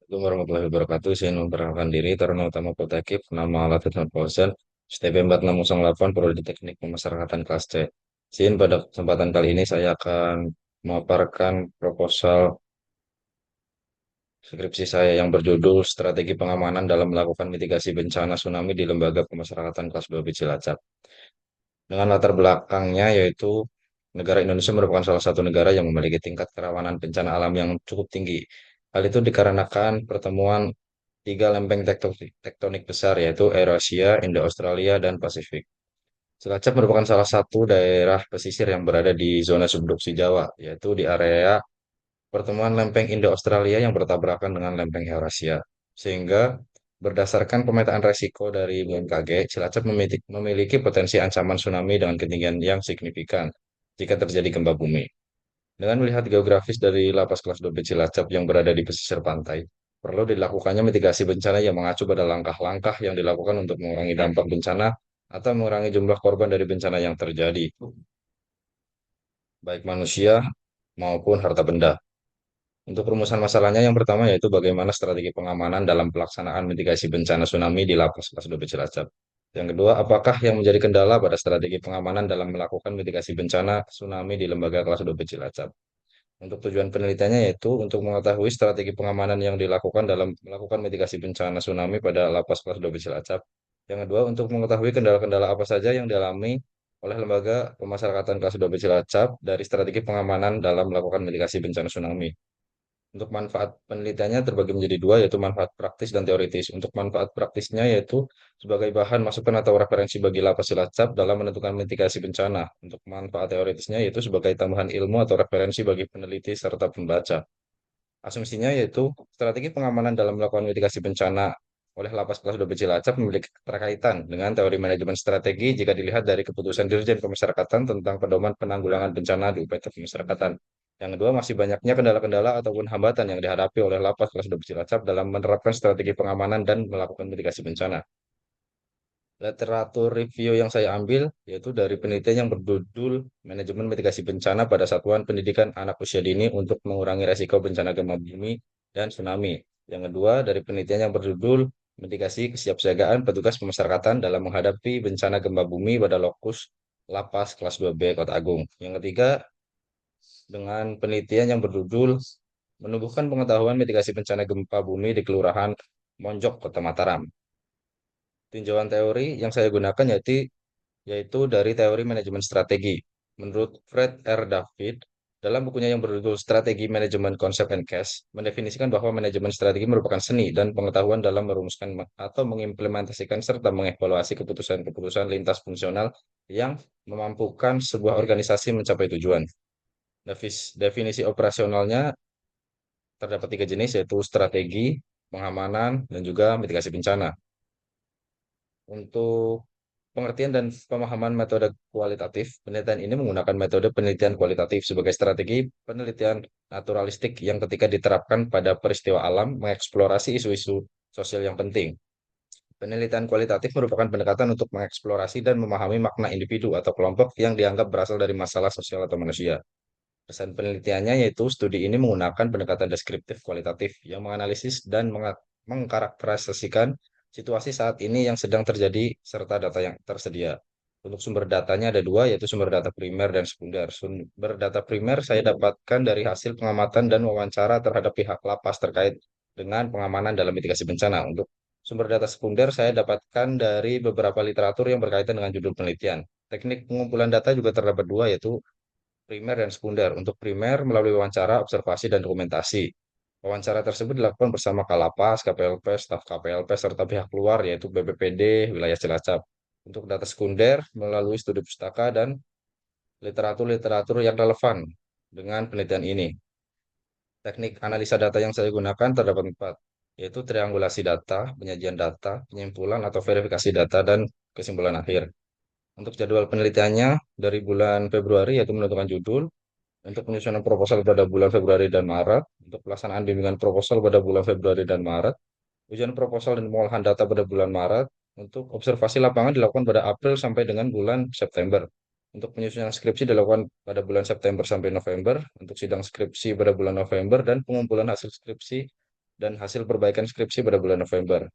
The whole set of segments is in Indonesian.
Assalamualaikum warahmatullahi wabarakatuh. Saya memperkenalkan diri, Taruna Utama Potekip, nama alat dan Pausan, STP 4608, Prodi Teknik Pemasyarakatan kelas C. Sin, pada kesempatan kali ini saya akan memaparkan proposal skripsi saya yang berjudul Strategi Pengamanan dalam Melakukan Mitigasi Bencana Tsunami di Lembaga Pemasyarakatan kelas 2B Cilacap. Dengan latar belakangnya yaitu negara Indonesia merupakan salah satu negara yang memiliki tingkat kerawanan bencana alam yang cukup tinggi. Hal itu dikarenakan pertemuan tiga lempeng tektonik besar yaitu Eurasia, Indo-Australia, dan Pasifik. Cilacap merupakan salah satu daerah pesisir yang berada di zona subduksi Jawa, yaitu di area pertemuan lempeng Indo-Australia yang bertabrakan dengan lempeng Eurasia. Sehingga berdasarkan pemetaan resiko dari BMKG, Cilacap memiliki potensi ancaman tsunami dengan ketinggian yang signifikan jika terjadi gempa bumi. Dengan melihat geografis dari lapas kelas 2B Cilacap yang berada di pesisir pantai, perlu dilakukannya mitigasi bencana yang mengacu pada langkah-langkah yang dilakukan untuk mengurangi dampak bencana atau mengurangi jumlah korban dari bencana yang terjadi, baik manusia maupun harta benda. Untuk rumusan masalahnya yang pertama yaitu bagaimana strategi pengamanan dalam pelaksanaan mitigasi bencana tsunami di lapas kelas 2B Cilacap. Yang kedua, apakah yang menjadi kendala pada strategi pengamanan dalam melakukan mitigasi bencana tsunami di lembaga kelas 2B Cilacap? Untuk tujuan penelitiannya yaitu untuk mengetahui strategi pengamanan yang dilakukan dalam melakukan mitigasi bencana tsunami pada lapas kelas 2B Cilacap. Yang kedua, untuk mengetahui kendala-kendala apa saja yang dialami oleh lembaga pemasyarakatan kelas 2B Cilacap dari strategi pengamanan dalam melakukan mitigasi bencana tsunami. Untuk manfaat penelitiannya terbagi menjadi dua, yaitu manfaat praktis dan teoritis. Untuk manfaat praktisnya yaitu sebagai bahan masukan atau referensi bagi lapas Cilacap dalam menentukan mitigasi bencana. Untuk manfaat teoritisnya yaitu sebagai tambahan ilmu atau referensi bagi peneliti serta pembaca. Asumsinya yaitu strategi pengamanan dalam melakukan mitigasi bencana oleh lapas kelas 2B Cilacap memiliki keterkaitan dengan teori manajemen strategi jika dilihat dari keputusan Dirjen Pemasyarakatan tentang pedoman penanggulangan bencana di UPT Pemasyarakatan. Yang kedua, masih banyaknya kendala-kendala ataupun hambatan yang dihadapi oleh lapas kelas 2B Cilacap dalam menerapkan strategi pengamanan dan melakukan mitigasi bencana. Literatur review yang saya ambil yaitu dari penelitian yang berjudul Manajemen Mitigasi Bencana pada Satuan Pendidikan Anak Usia Dini untuk Mengurangi Resiko Bencana Gempa Bumi dan Tsunami. Yang kedua, dari penelitian yang berjudul Mitigasi Kesiapsiagaan Petugas Pemasyarakatan dalam Menghadapi Bencana Gempa Bumi pada Lokus Lapas Kelas 2B Kota Agung. Yang ketiga, dengan penelitian yang berjudul Menumbuhkan Pengetahuan Mitigasi Bencana Gempa Bumi di Kelurahan Monjok, Kota Mataram. Tinjauan teori yang saya gunakan yaitu dari teori manajemen strategi. Menurut Fred R. David, dalam bukunya yang berjudul Strategi Manajemen Konsep and Case, mendefinisikan bahwa manajemen strategi merupakan seni dan pengetahuan dalam merumuskan atau mengimplementasikan serta mengevaluasi keputusan-keputusan lintas fungsional yang memampukan sebuah organisasi mencapai tujuan. Definisi operasionalnya terdapat tiga jenis, yaitu strategi, pengamanan, dan juga mitigasi bencana. Untuk pengertian dan pemahaman metode kualitatif, penelitian ini menggunakan metode penelitian kualitatif sebagai strategi penelitian naturalistik yang ketika diterapkan pada peristiwa alam mengeksplorasi isu-isu sosial yang penting. Penelitian kualitatif merupakan pendekatan untuk mengeksplorasi dan memahami makna individu atau kelompok yang dianggap berasal dari masalah sosial atau manusia. Pesan penelitiannya yaitu studi ini menggunakan pendekatan deskriptif kualitatif yang menganalisis dan mengkarakterisasikan situasi saat ini yang sedang terjadi serta data yang tersedia. Untuk sumber datanya ada dua, yaitu sumber data primer dan sekunder. Sumber data primer saya dapatkan dari hasil pengamatan dan wawancara terhadap pihak lapas terkait dengan pengamanan dalam mitigasi bencana. Untuk sumber data sekunder saya dapatkan dari beberapa literatur yang berkaitan dengan judul penelitian. Teknik pengumpulan data juga terdapat dua, yaitu primer dan sekunder. Untuk primer melalui wawancara, observasi, dan dokumentasi. Wawancara tersebut dilakukan bersama Kalapas, KPLP, staf KPLP, serta pihak luar yaitu BPPD wilayah Cilacap. Untuk data sekunder melalui studi pustaka dan literatur-literatur yang relevan dengan penelitian ini. Teknik analisa data yang saya gunakan terdapat empat, yaitu triangulasi data, penyajian data, penyimpulan atau verifikasi data, dan kesimpulan akhir. Untuk jadwal penelitiannya dari bulan Februari yaitu menentukan judul, untuk penyusunan proposal pada bulan Februari dan Maret, untuk pelaksanaan bimbingan proposal pada bulan Februari dan Maret, ujian proposal dan pengolahan data pada bulan Maret, untuk observasi lapangan dilakukan pada April sampai dengan bulan September. Untuk penyusunan skripsi dilakukan pada bulan September sampai November, untuk sidang skripsi pada bulan November, dan pengumpulan hasil skripsi dan hasil perbaikan skripsi pada bulan November.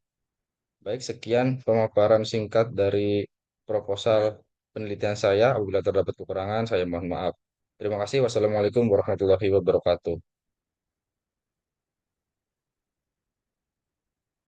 Baik, sekian pemaparan singkat dari proposal penelitian saya. Apabila terdapat kekurangan, saya mohon maaf. Terima kasih. Wassalamualaikum warahmatullahi wabarakatuh.